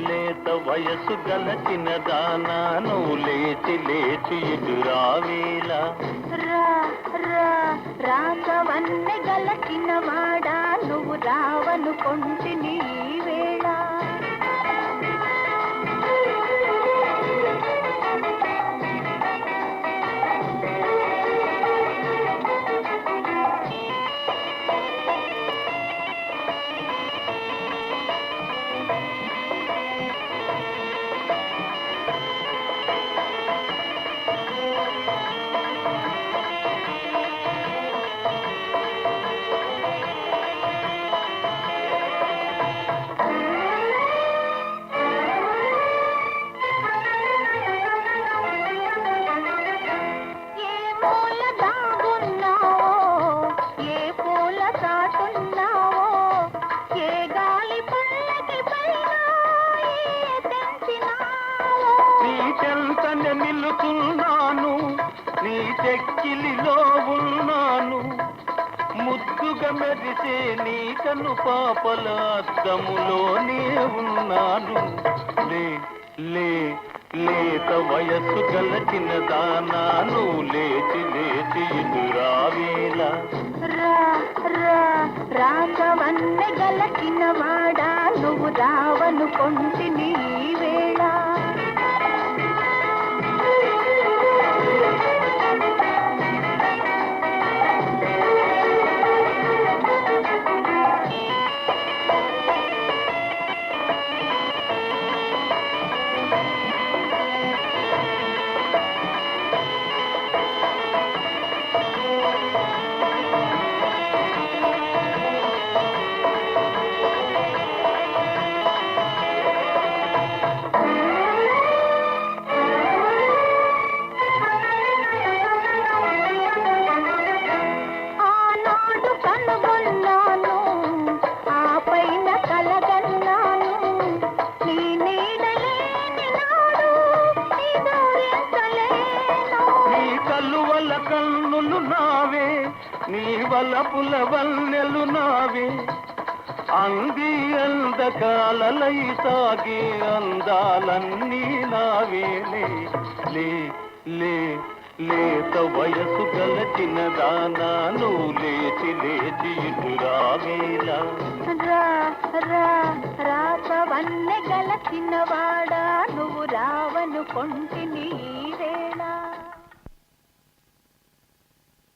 లేత వయసు గలచిన దానా నువ్వు లేచి లేచి ఎదురావేలా రాగవన్నె గలచిన వాడా నువ్వు రావను కొంటిని వేళ నిలుచున్నాను నీ చెక్కిలిలో ఉన్నాను ముద్దుగా మెరిసే నీ కను పాపల అద్దములోనే ఉన్నాను లేత వయస్సు గలచిన దానా నువ్వు లేచి లేచి ఎదురావేలా రాగవన్నె గలచిన వాడా నువ్వు రావను కొంటిని వేళ కన్నులు నావే నీ వలపుల వన్నెలు నావే అంది అందకాలలై సాగే అందాలన్నీ నావేలే లేత వయసు గలచిన దానా నువ్వు లేచి లేచి ఎదురావేలా రాగవన్నె గలచిన వాడా నువ్వు రావను కొంటిని